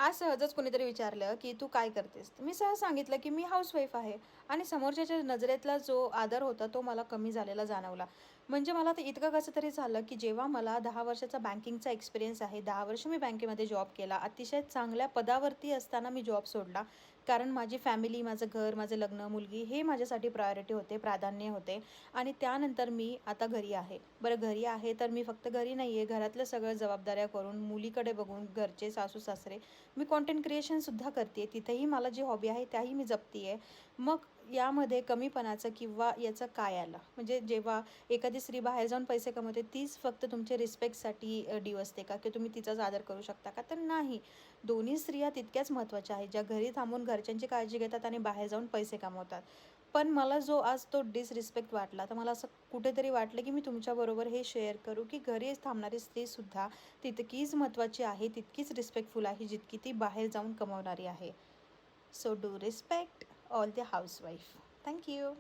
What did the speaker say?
आज सहजच कोणीतरी विचारलं, की "तू काय करतेस?" तर मी सहज सांगितलं, की "मी हाउसवाईफ आहे." आणि समोरच्याच्या नजरेतला जो आदर होता, तो मला कमी झालेला जाणवला. म्हणजे मला ते इतकं कसं तरी झालं, की जेव्हा मला 10 वर्षाचा बँकिंगचा एक्सपिरियन्स आहे. 10 वर्ष मी बँकेमध्ये जॉब केला. अतिशय चांगल्या पदावरती असताना मी जॉब सोडला. कारण माझी फॅमिली, माझं घर, माझं लग्न, मुलगी हे माझ्यासाठी प्रायोरिटी होते, प्राधान्य होते. आणि त्यानंतर मी आता घरी आहे. बरं घरी आहे, तर मी फक्त घरी नाही आहे, घरातलं सगळं जबाबदाऱ्या करून, मुलीकडे बघून, घरचे सासू-सासरे मी कंटेंट क्रिएशनसुद्धा करते आहे. तिथेही मला जी हॉबी आहे त्याही मी जपते आहे. मग यामध्ये कमीपणाचं किंवा याचं काय आलं? म्हणजे जेव्हा एखादी स्त्री बाहेर जाऊन पैसे कमवते, तीच फक्त तुमच्या रिस्पेक्टसाठी डिवचते का? की तुम्ही तिचाच आदर करू शकता का? तर नाही. दोन्ही स्त्रिया तितक्याच महत्त्वाच्या आहेत, ज्या घरी थांबून घरच्यांची काळजी घेतात आणि बाहेर जाऊन पैसे कमवतात. पण मला जो आज तो डिसरिस्पेक्ट वाटला, तर मला असं कुठेतरी वाटलं, की मी तुमच्याबरोबर हे शेअर करू, की घरी थांबणारी स्त्रीसुद्धा तितकीच महत्त्वाची आहे, तितकीच रिस्पेक्टफुल आहे, जितकी ती बाहेर जाऊन कमावणारी आहे. So do respect all the housewife. Thank you.